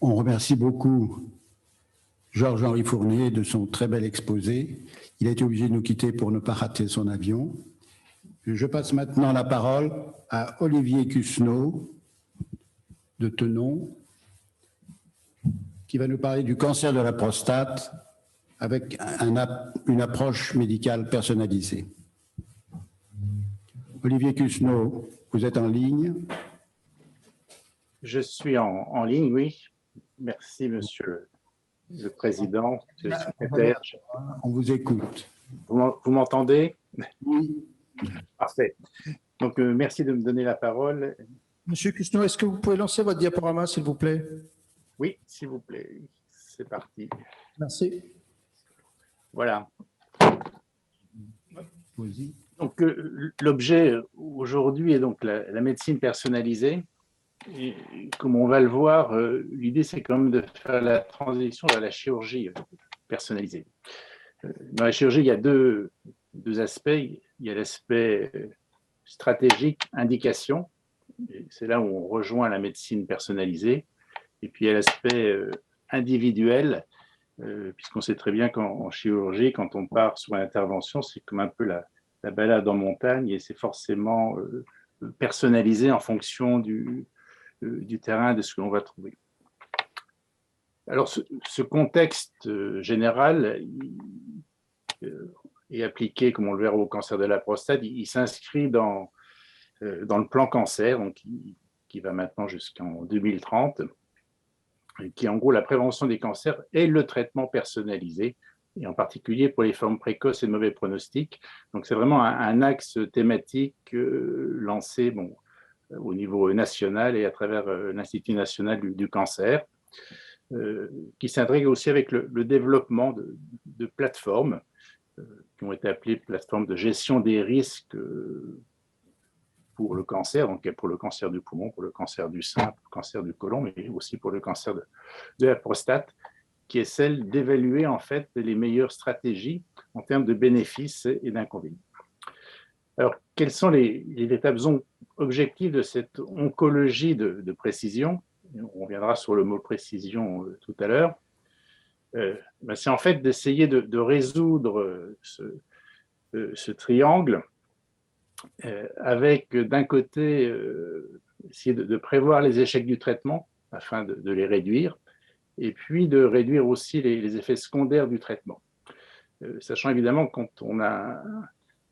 On remercie beaucoup Georges-Henri Fournier de son très bel exposé. Il a été obligé de nous quitter pour ne pas rater son avion. Je passe maintenant la parole à Olivier Cusneau de Tenon, qui va nous parler du cancer de la prostate avec une approche médicale personnalisée. Olivier Cusneau, vous êtes en ligne? Je suis en ligne, oui. Merci, Monsieur le Président, Monsieur le secrétaire. On vous écoute. Vous m'entendez? Oui. Parfait. Donc, merci de me donner la parole. Monsieur Cusneau, est-ce que vous pouvez lancer votre diaporama, s'il vous plaît? Oui, s'il vous plaît. C'est parti. Merci. Voilà. Donc, l'objet aujourd'hui est donc la médecine personnalisée. Et comme on va le voir, l'idée, c'est quand même de faire la transition vers la chirurgie personnalisée. Dans la chirurgie, il y a deux aspects. Il y a l'aspect stratégique, indication. C'est là où on rejoint la médecine personnalisée. Et puis, il y a l'aspect individuel, puisqu'on sait très bien qu'en chirurgie, quand on part sur l'intervention, c'est comme un peu la balade en montagne et c'est forcément personnalisé en fonction du terrain, de ce que l'on va trouver. Alors, ce contexte général est appliqué, comme on le verra au cancer de la prostate, il s'inscrit dans le plan cancer, donc, qui va maintenant jusqu'en 2030, qui est en gros la prévention des cancers et le traitement personnalisé, et en particulier pour les formes précoces et de mauvais pronostics. Donc, c'est vraiment un axe thématique lancé au niveau national et à travers l'Institut national du cancer, qui s'intègre aussi avec le développement de plateformes qui ont été appelées plateformes de gestion des risques pour le cancer, donc pour le cancer du poumon, pour le cancer du sein, pour le cancer du côlon, mais aussi pour le cancer de la prostate, qui est celle d'évaluer en fait les meilleures stratégies en termes de bénéfices et d'inconvénients. Alors, quels sont les étapes objectifs de cette oncologie de précision? On reviendra sur le mot précision tout à l'heure. C'est en fait d'essayer de résoudre ce triangle avec d'un côté essayer de prévoir les échecs du traitement afin de les réduire et puis de réduire aussi les effets secondaires du traitement. Sachant évidemment que quand on a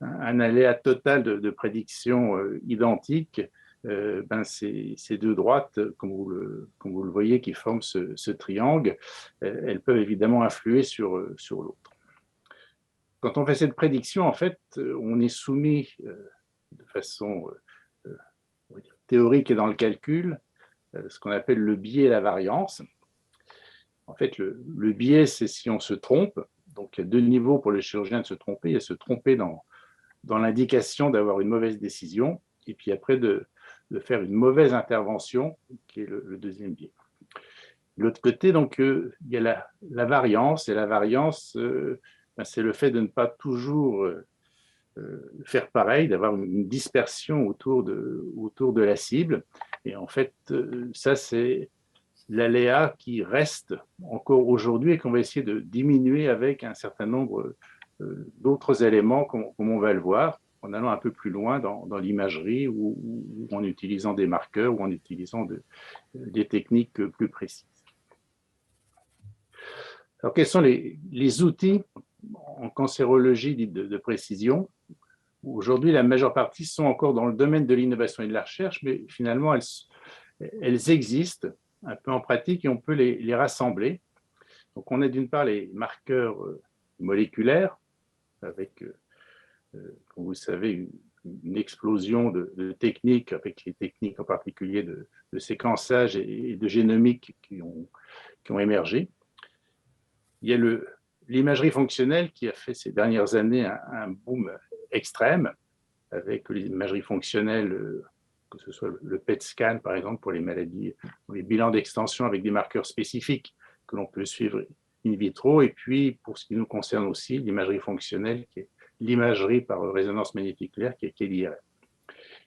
un aléa total de prédiction identique, ces deux droites, comme vous le voyez, qui forment ce triangle, elles peuvent évidemment influer sur l'autre. Quand on fait cette prédiction, en fait, on est soumis de façon théorique et dans le calcul, ce qu'on appelle le biais et la variance. En fait, le biais, c'est si on se trompe. Donc, il y a deux niveaux pour le chirurgien de se tromper. Il y a se tromper dans l'indication d'avoir une mauvaise décision, et puis après de faire une mauvaise intervention, qui est le deuxième biais. De l'autre côté, donc, il y a la variance, et la variance, c'est le fait de ne pas toujours faire pareil, d'avoir une dispersion autour de la cible. Et en fait, ça, c'est l'aléa qui reste encore aujourd'hui et qu'on va essayer de diminuer avec un certain nombre d'autres éléments, comme on va le voir, en allant un peu plus loin dans l'imagerie ou en utilisant des marqueurs ou en utilisant des techniques plus précises. Alors, quels sont les outils en cancérologie dite de précision? Aujourd'hui, la majeure partie sont encore dans le domaine de l'innovation et de la recherche, mais finalement, elles existent un peu en pratique et on peut les rassembler. Donc, on a d'une part les marqueurs moléculaires, avec, comme vous le savez, une explosion de techniques, avec les techniques en particulier de séquençage et de génomique qui ont émergé. Il y a l'imagerie fonctionnelle qui a fait ces dernières années un boom extrême, avec l'imagerie fonctionnelle, que ce soit le PET scan, par exemple, pour les maladies, pour les bilans d'extension avec des marqueurs spécifiques que l'on peut suivre in vitro, et puis, pour ce qui nous concerne aussi, l'imagerie fonctionnelle, qui est l'imagerie par résonance magnéticulaire, qui est l'IRM.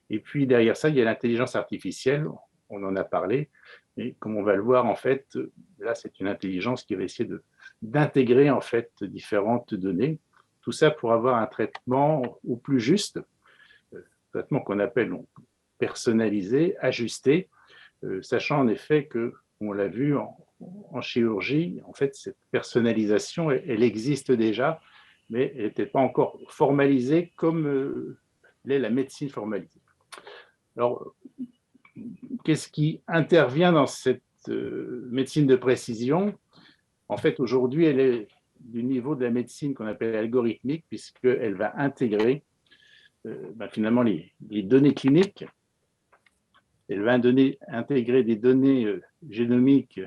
Et puis, derrière ça, il y a l'intelligence artificielle, on en a parlé, Et comme on va le voir, en fait, là, c'est une intelligence qui va essayer d'intégrer en fait différentes données. Tout ça pour avoir un traitement au plus juste, traitement qu'on appelle donc, personnalisé, ajusté, sachant en effet que, on l'a vu en chirurgie, en fait, cette personnalisation, elle existe déjà, mais elle n'était pas encore formalisée comme l'est la médecine formalisée. Alors, qu'est-ce qui intervient dans cette médecine de précision? En fait, aujourd'hui, elle est du niveau de la médecine qu'on appelle algorithmique, puisqu'elle va intégrer finalement les données cliniques. Elle va intégrer des données génomiques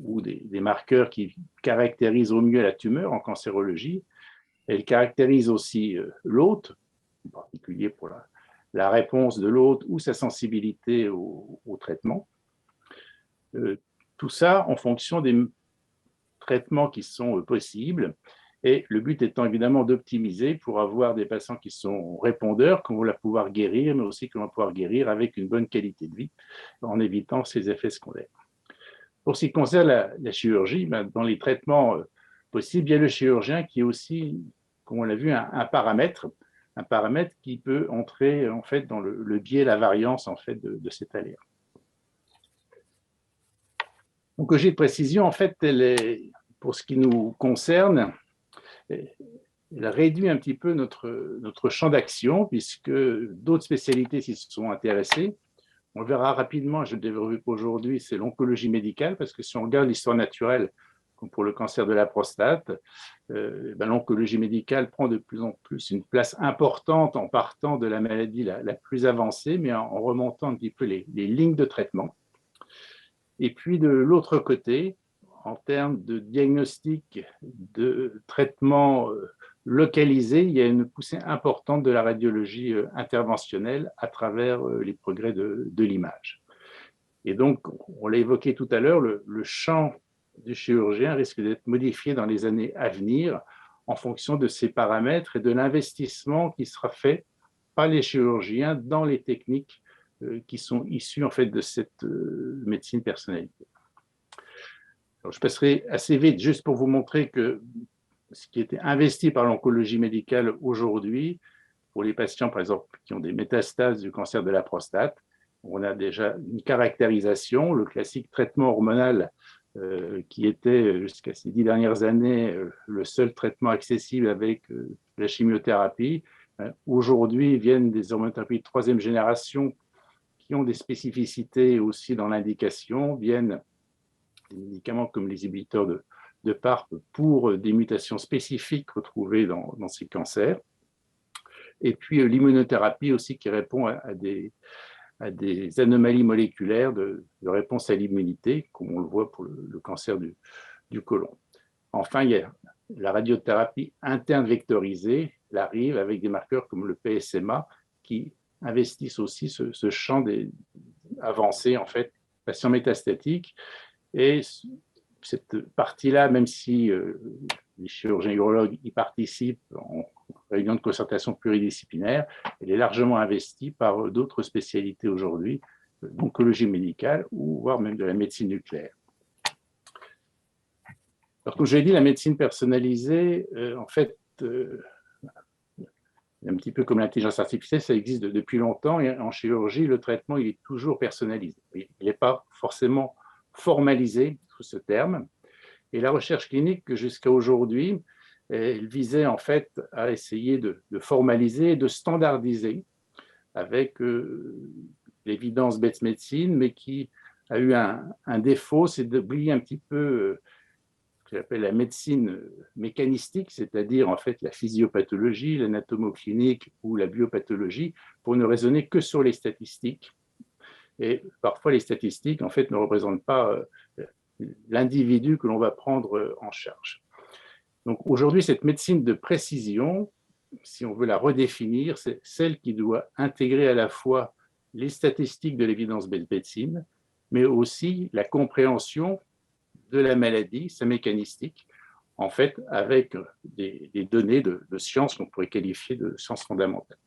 ou des marqueurs qui caractérisent au mieux la tumeur en cancérologie. Elle caractérise aussi l'hôte, en particulier pour la réponse de l'hôte ou sa sensibilité au traitement. Tout ça en fonction des traitements qui sont possibles. Et le but étant évidemment d'optimiser pour avoir des patients qui sont répondeurs, qu'on va pouvoir guérir, mais aussi qu'on va pouvoir guérir avec une bonne qualité de vie en évitant ces effets secondaires. Pour ce qui concerne la chirurgie, dans les traitements possibles, il y a le chirurgien qui est aussi, comme on l'a vu, un paramètre qui peut entrer en fait dans le biais, la variance en fait de cet aléa. Donc, l'OG de précision, en fait, elle est, pour ce qui nous concerne, elle réduit un petit peu notre champ d'action, puisque d'autres spécialités s'y sont intéressées. On le verra rapidement, je le développe aujourd'hui, c'est l'oncologie médicale, parce que si on regarde l'histoire naturelle, comme pour le cancer de la prostate, l'oncologie médicale prend de plus en plus une place importante en partant de la maladie la plus avancée, mais en remontant un petit peu les lignes de traitement. Et puis de l'autre côté, en termes de diagnostic, de traitement localisé, il y a une poussée importante de la radiologie interventionnelle à travers les progrès de l'image. Et donc, on l'a évoqué tout à l'heure, le champ du chirurgien risque d'être modifié dans les années à venir en fonction de ces paramètres et de l'investissement qui sera fait par les chirurgiens dans les techniques qui sont issues en fait de cette médecine personnalisée. Alors, je passerai assez vite juste pour vous montrer que ce qui était investi par l'oncologie médicale aujourd'hui, pour les patients, par exemple, qui ont des métastases du cancer de la prostate, on a déjà une caractérisation, le classique traitement hormonal qui était jusqu'à ces 10 dernières années le seul traitement accessible avec la chimiothérapie. Aujourd'hui, viennent des hormonothérapies de troisième génération qui ont des spécificités aussi dans l'indication, viennent des médicaments comme les inhibiteurs de PARP pour des mutations spécifiques retrouvées dans ces cancers. Et puis l'immunothérapie aussi qui répond à des anomalies moléculaires de réponse à l'immunité, comme on le voit pour le cancer du côlon. Enfin, il y a la radiothérapie interne vectorisée, elle arrive avec des marqueurs comme le PSMA qui investissent aussi ce champ avancé, en fait, patients métastatiques. Et cette partie-là, même si les chirurgiens urologues y participent en réunion de concertation pluridisciplinaire, elle est largement investie par d'autres spécialités aujourd'hui, d'oncologie médicale ou voire même de la médecine nucléaire. Alors, comme je l'ai dit, la médecine personnalisée, en fait, un petit peu comme l'intelligence artificielle, ça existe depuis longtemps et en chirurgie, le traitement, il est toujours personnalisé. Il n'est pas forcément formalisé sous ce terme. Et la recherche clinique, jusqu'à aujourd'hui, elle visait en fait à essayer de formaliser et de standardiser avec l'évidence bête médecine, mais qui a eu un défaut, c'est d'oublier un petit peu ce que j'appelle la médecine mécanistique, c'est-à-dire en fait la physiopathologie, l'anatomoclinique ou la biopathologie, pour ne raisonner que sur les statistiques. Et parfois, les statistiques en fait ne représentent pas l'individu que l'on va prendre en charge. Donc aujourd'hui, cette médecine de précision, si on veut la redéfinir, c'est celle qui doit intégrer à la fois les statistiques de l'évidence médecine, mais aussi la compréhension de la maladie, sa mécanistique, en fait, avec des données de sciences qu'on pourrait qualifier de sciences fondamentales.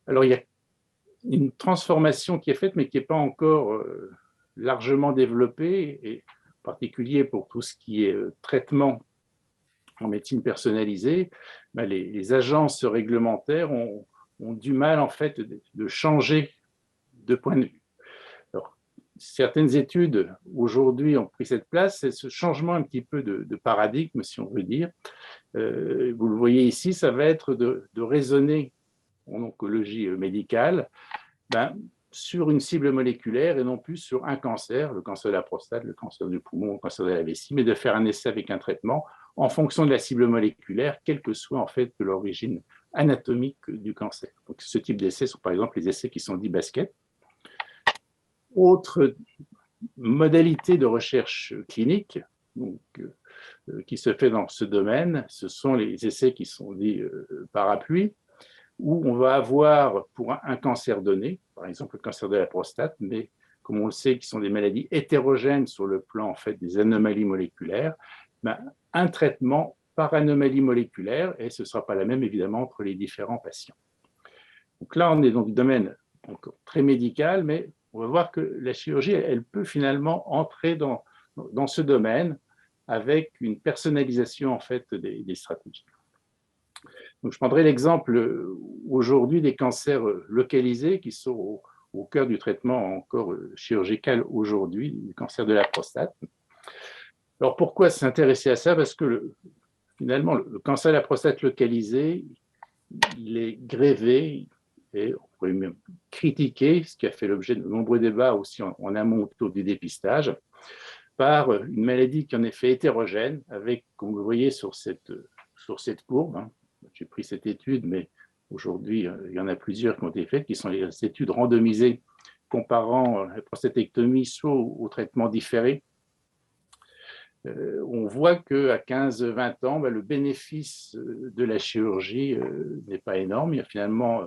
Alors, il y a une transformation qui est faite, mais qui n'est pas encore largement développée, et en particulier pour tout ce qui est traitement en médecine personnalisée, ben les agences réglementaires ont du mal en fait de changer de point de vue. Alors, certaines études aujourd'hui ont pris cette place, c'est ce changement un petit peu de paradigme, si on veut dire. Vous le voyez ici, ça va être de raisonner en oncologie médicale sur une cible moléculaire et non plus sur un cancer, le cancer de la prostate, le cancer du poumon, le cancer de la vessie, mais de faire un essai avec un traitement en fonction de la cible moléculaire, quelle que soit en fait l'origine anatomique du cancer. Donc, ce type d'essais sont par exemple les essais qui sont dits basket. Autre modalité de recherche clinique donc, qui se fait dans ce domaine, ce sont les essais qui sont dits parapluies, où on va avoir pour un cancer donné, par exemple le cancer de la prostate, mais comme on le sait, qui sont des maladies hétérogènes sur le plan en fait, des anomalies moléculaires, un traitement par anomalie moléculaire, et ce ne sera pas la même évidemment entre les différents patients. Donc là, on est dans du domaine encore très médical, mais on va voir que la chirurgie, elle peut finalement entrer dans ce domaine avec une personnalisation en fait des stratégies. Donc, je prendrai l'exemple aujourd'hui des cancers localisés qui sont au cœur du traitement encore chirurgical aujourd'hui, le cancer de la prostate. Alors, pourquoi s'intéresser à ça? Parce que finalement, le cancer de la prostate localisé, il est grévé et on pourrait même critiquer, ce qui a fait l'objet de nombreux débats aussi en amont autour du dépistage, par une maladie qui en est fait hétérogène, avec, comme vous le voyez sur cette courbe, hein, j'ai pris cette étude, mais aujourd'hui, il y en a plusieurs qui ont été faites, qui sont les études randomisées comparant la prostatectomie soit au traitement différé. On voit qu'à 15-20 ans, le bénéfice de la chirurgie n'est pas énorme. Il y a finalement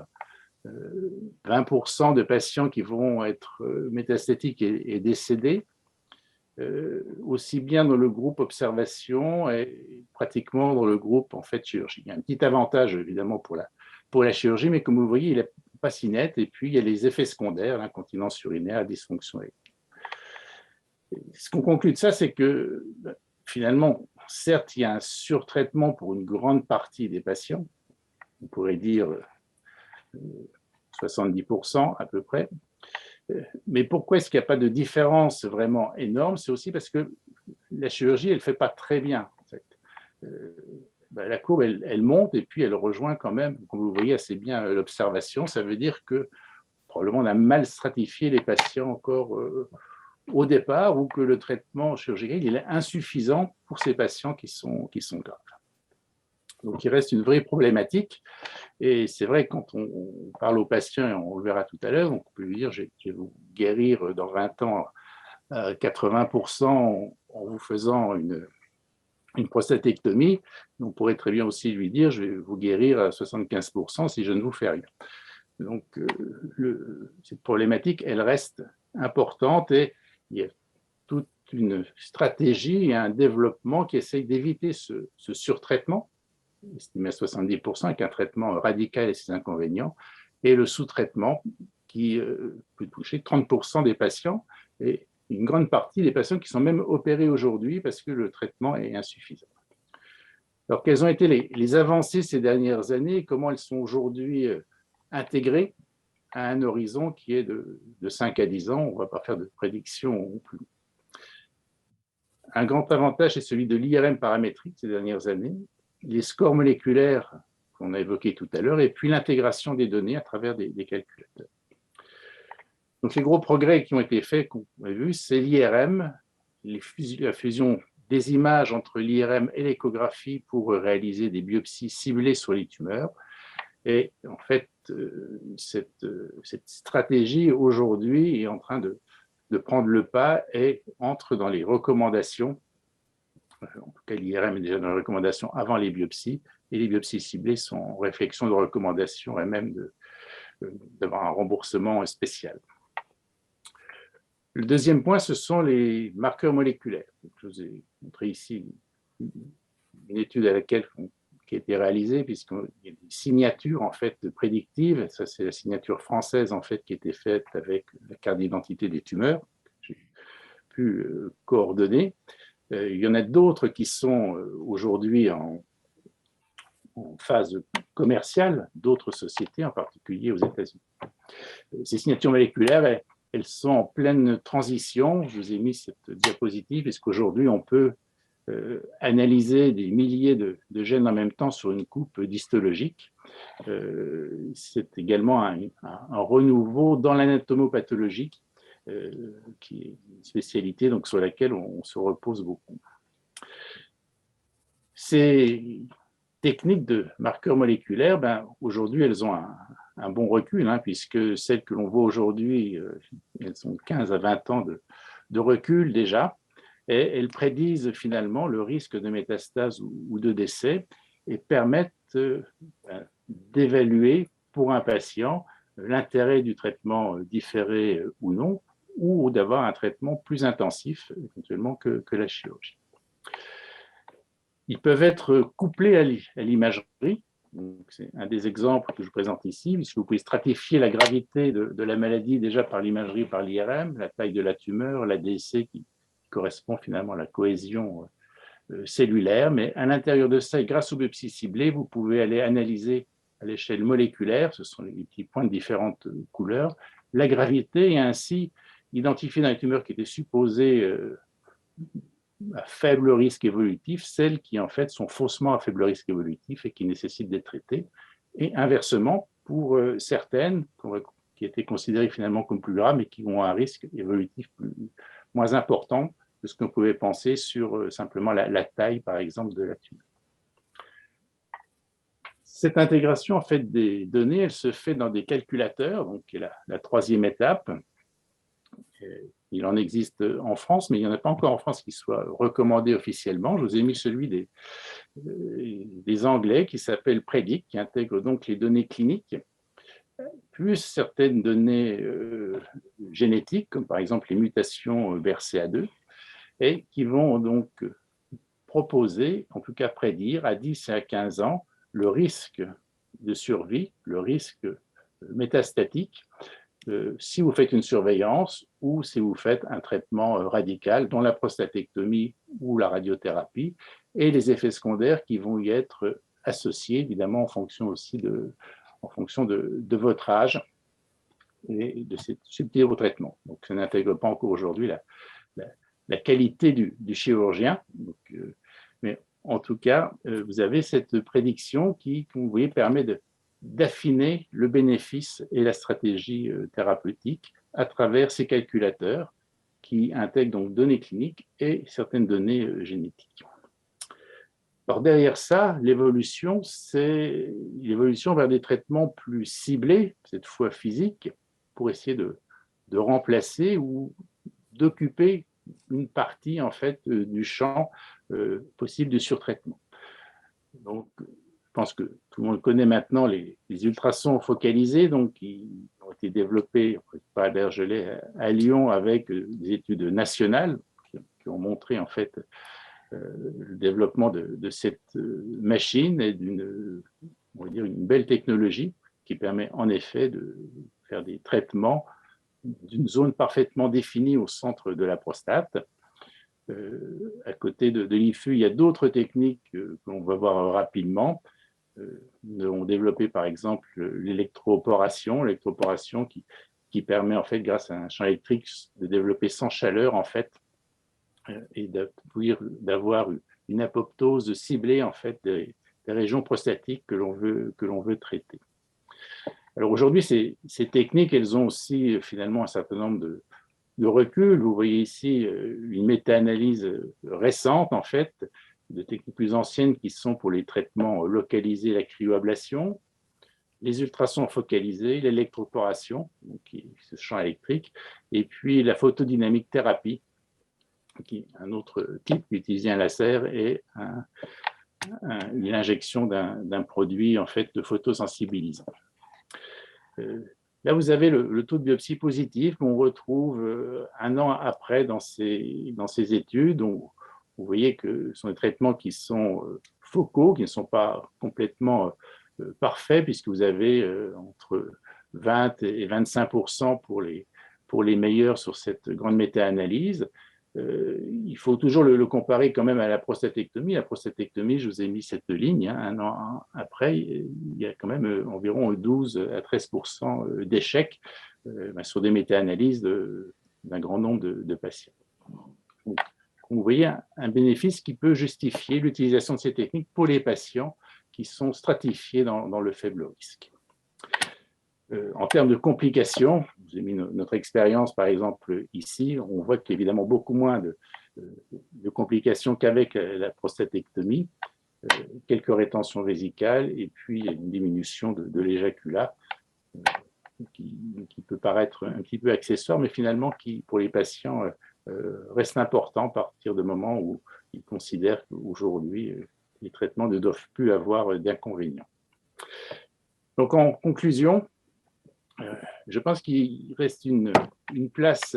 20% de patients qui vont être métastatiques et décédés, aussi bien dans le groupe observation et pratiquement dans le groupe en fait chirurgie. Il y a un petit avantage évidemment pour la chirurgie, mais comme vous voyez, il n'est pas si net. Et puis il y a les effets secondaires, l'incontinence urinaire, la dysfonction érectile. Ce qu'on conclut de ça, c'est que finalement, certes, il y a un surtraitement pour une grande partie des patients, on pourrait dire 70% à peu près. Mais pourquoi est-ce qu'il n'y a pas de différence vraiment énorme? C'est aussi parce que la chirurgie, elle ne fait pas très bien. En fait. La courbe, elle monte et puis elle rejoint quand même, comme vous voyez assez bien l'observation. Ça veut dire que probablement on a mal stratifié les patients encore au départ ou que le traitement chirurgical il est insuffisant pour ces patients qui sont graves. Donc il reste une vraie problématique. Et c'est vrai, quand on parle aux patients, et on le verra tout à l'heure, on peut lui dire je vais vous guérir dans 20 ans à 80% en vous faisant une prostatectomie. On pourrait très bien aussi lui dire je vais vous guérir à 75% si je ne vous fais rien. Donc cette problématique, elle reste importante et il y a toute une stratégie et un développement qui essaye d'éviter ce surtraitement, estimé à 70%, avec un traitement radical et ses inconvénients, et le sous-traitement qui peut toucher 30% des patients et une grande partie des patients qui sont même opérés aujourd'hui parce que le traitement est insuffisant. Alors, quelles ont été les avancées ces dernières années et comment elles sont aujourd'hui intégrées à un horizon qui est de 5 à 10 ans? On ne va pas faire de prédiction plus. Un grand avantage est celui de l'IRM paramétrique ces dernières années, les scores moléculaires qu'on a évoqués tout à l'heure, et puis l'intégration des données à travers des calculateurs. Donc les gros progrès qui ont été faits, qu'on a vu, c'est l'IRM, la fusion des images entre l'IRM et l'échographie pour réaliser des biopsies ciblées sur les tumeurs. Et en fait, cette stratégie aujourd'hui est en train de prendre le pas et entre dans les recommandations. En tout cas, l'IRM est déjà dans les recommandations avant les biopsies, et les biopsies ciblées sont en réflexion de recommandation et même d'avoir un remboursement spécial. Le deuxième point, ce sont les marqueurs moléculaires. Je vous ai montré ici une étude qui qui a été réalisé, puisqu'il y a des signatures en fait prédictives. Ça, c'est la signature française en fait qui a été faite avec la carte d'identité des tumeurs, que j'ai pu coordonner. Il y en a d'autres qui sont aujourd'hui en phase commerciale, d'autres sociétés, en particulier aux États-Unis. Ces signatures moléculaires, elles sont en pleine transition. Je vous ai mis cette diapositive, puisqu'aujourd'hui, on peut analyser des milliers de gènes en même temps sur une coupe d'histologique. C'est également un renouveau dans l'anatomopathologie, qui est une spécialité donc, sur laquelle on se repose beaucoup. Ces techniques de marqueurs moléculaires, aujourd'hui, elles ont un bon recul, puisque celles que l'on voit aujourd'hui, elles ont 15 à 20 ans de recul déjà, et elles prédisent finalement le risque de métastase ou de décès et permettent d'évaluer pour un patient l'intérêt du traitement différé ou non, ou d'avoir un traitement plus intensif éventuellement que la chirurgie. Ils peuvent être couplés à l'imagerie. C'est un des exemples que je présente ici, puisque vous pouvez stratifier la gravité de la maladie déjà par l'imagerie, par l'IRM, la taille de la tumeur, l'ADC qui correspond finalement à la cohésion cellulaire. Mais à l'intérieur de ça, et grâce aux biopsies ciblées, vous pouvez aller analyser à l'échelle moléculaire, ce sont les petits points de différentes couleurs, la gravité et ainsi identifier dans les tumeurs qui étaient supposées à faible risque évolutif, celles qui en fait sont faussement à faible risque évolutif et qui nécessitent d'être traitées. Et inversement, pour certaines qui étaient considérées finalement comme plus graves, mais qui ont un risque évolutif moins important que ce qu'on pouvait penser sur simplement la taille, par exemple, de la tumeur. Cette intégration en fait, des données, elle se fait dans des calculateurs, donc qui est la troisième étape. Il en existe en France, mais il n'y en a pas encore en France qui soit recommandé officiellement. Je vous ai mis celui des Anglais qui s'appelle PREDICT, qui intègre donc les données cliniques, plus certaines données génétiques, comme par exemple les mutations BRCA2, et qui vont donc proposer, en tout cas prédire, à 10 et à 15 ans, le risque de survie, le risque métastatique, si vous faites une surveillance ou si vous faites un traitement radical, dont la prostatectomie ou la radiothérapie, et les effets secondaires qui vont y être associés, évidemment, en fonction aussi de votre âge et de cette subtilité au traitement. Donc, ça n'intègre pas encore aujourd'hui la qualité du chirurgien. Donc, mais en tout cas, vous avez cette prédiction qui, comme vous voyez, permet d'affiner le bénéfice et la stratégie thérapeutique à travers ces calculateurs qui intègrent donc données cliniques et certaines données génétiques. Alors derrière ça, l'évolution, c'est l'évolution vers des traitements plus ciblés, cette fois physiques, pour essayer de remplacer ou d'occuper une partie en fait du champ possible de surtraitement. Donc, je pense que tout le monde connaît maintenant les ultrasons focalisés, donc qui ont été développés par Albert Gellet à Lyon avec des études nationales qui ont montré en fait le développement de cette machine et on va dire une belle technologie qui permet en effet de faire des traitements d'une zone parfaitement définie au centre de la prostate. À côté de l'IFU, il y a d'autres techniques que l'on va voir rapidement. Nous avons développé par exemple l'électroporation qui permet en fait, grâce à un champ électrique, de développer sans chaleur en fait et d'avoir une apoptose ciblée en fait des régions prostatiques que l'on veut traiter. Alors aujourd'hui, ces techniques, elles ont aussi finalement un certain nombre de recul. Vous voyez ici une méta-analyse récente en fait de techniques plus anciennes qui sont pour les traitements localisés, la cryoablation, les ultrasons focalisés, l'électroporation, donc ce champ électrique, et puis la photodynamique thérapie, qui est un autre type, utiliser un laser et l'injection d'un produit en fait de photosensibilisant. Là, vous avez le taux de biopsie positif qu'on retrouve un an après dans ces études. Vous voyez que ce sont des traitements qui sont focaux qui ne sont pas complètement parfaits, puisque vous avez entre 20 et 25% pour les meilleurs sur cette grande méta-analyse. Il faut toujours le comparer quand même à la prostatectomie. La prostatectomie, je vous ai mis cette ligne, hein, un an après, il y a quand même environ 12 à 13% d'échecs sur des méta-analyses d'un grand nombre de patients. Donc, vous voyez un bénéfice qui peut justifier l'utilisation de ces techniques pour les patients qui sont stratifiés dans le faible risque. En termes de complications, vous avez mis notre expérience par exemple ici, on voit qu'il y a évidemment beaucoup moins de complications qu'avec la prostatectomie, quelques rétentions vésicales et puis une diminution de l'éjaculat qui peut paraître un petit peu accessoire, mais finalement qui pour les patients reste important à partir du moment où ils considèrent qu'aujourd'hui les traitements ne doivent plus avoir d'inconvénients. Donc en conclusion, je pense qu'il reste une place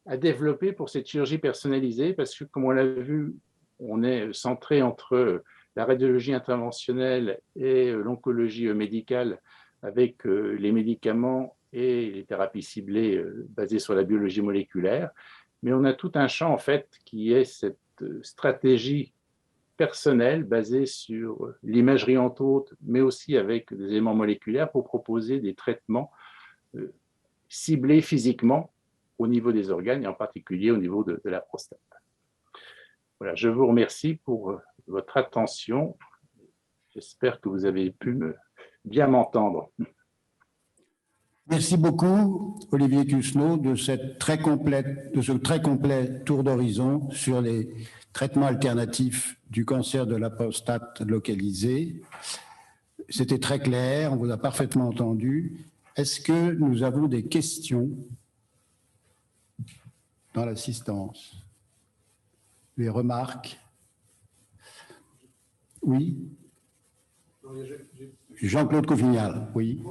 à développer pour cette chirurgie personnalisée parce que, comme on l'a vu, on est centré entre la radiologie interventionnelle et l'oncologie médicale avec les médicaments et les thérapies ciblées basées sur la biologie moléculaire. Mais on a tout un champ, en fait, qui est cette stratégie personnelle basée sur l'imagerie entre autres, mais aussi avec des éléments moléculaires pour proposer des traitements ciblés physiquement au niveau des organes et en particulier au niveau de la prostate. Voilà, je vous remercie pour votre attention. J'espère que vous avez pu bien m'entendre. Merci beaucoup, Olivier Cusneau, de ce très complet tour d'horizon sur les traitements alternatifs du cancer de la prostate localisé. C'était très clair, on vous a parfaitement entendu. Est-ce que nous avons des questions dans l'assistance? Des remarques? Oui? Jean-Claude Covignal, oui.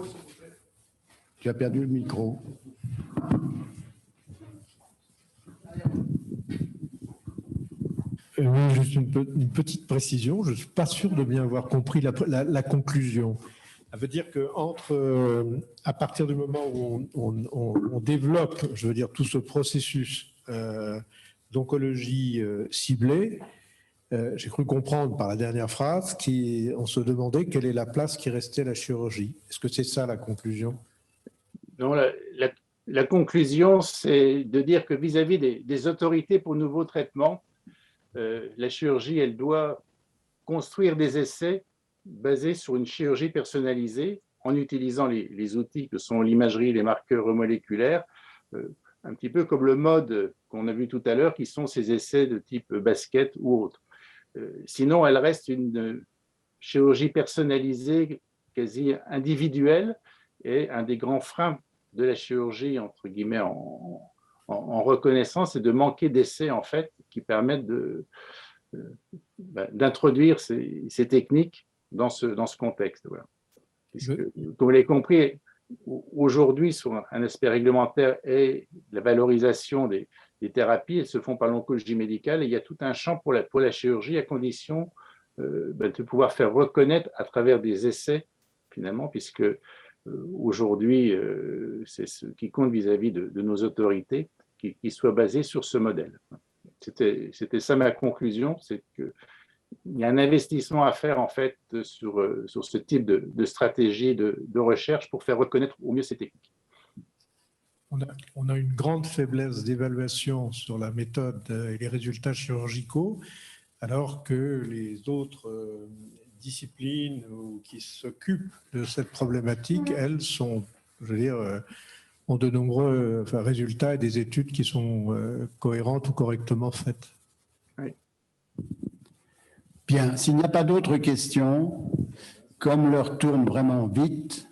Tu as perdu le micro. Oui, juste une petite précision. Je ne suis pas sûr de bien avoir compris la conclusion. Ça veut dire qu'à partir du moment où on développe, je veux dire, tout ce processus d'oncologie ciblée, j'ai cru comprendre par la dernière phrase qu'on se demandait quelle est la place qui restait à la chirurgie. Est-ce que c'est ça la conclusion? Non, la conclusion, c'est de dire que vis-à-vis des autorités pour nouveaux traitements, la chirurgie, elle doit construire des essais basés sur une chirurgie personnalisée en utilisant les outils que sont l'imagerie, les marqueurs moléculaires, un petit peu comme le mode qu'on a vu tout à l'heure, qui sont ces essais de type basket ou autre. Sinon, elle reste une chirurgie personnalisée, quasi individuelle, et un des grands freins de la chirurgie, entre guillemets, en reconnaissance, c'est de manquer d'essais, en fait, qui permettent d'introduire ces techniques dans ce contexte. Voilà. Puisque, comme vous l'avez compris, aujourd'hui, sur un aspect réglementaire et la valorisation des thérapies, elles se font par l'oncologie médicale et il y a tout un champ pour la chirurgie à condition de pouvoir faire reconnaître à travers des essais, finalement, puisque aujourd'hui, c'est ce qui compte vis-à-vis de nos autorités, qui soit basé sur ce modèle. C'était ça ma conclusion, c'est qu'il y a un investissement à faire en fait sur ce type de stratégie de recherche pour faire reconnaître au mieux ces techniques. On a une grande faiblesse d'évaluation sur la méthode et les résultats chirurgicaux, alors que les autres disciplines qui s'occupent de cette problématique, elles sont, je veux dire, ont de nombreux résultats et des études qui sont cohérentes ou correctement faites. Oui. Bien, s'il n'y a pas d'autres questions, comme l'heure tourne vraiment vite,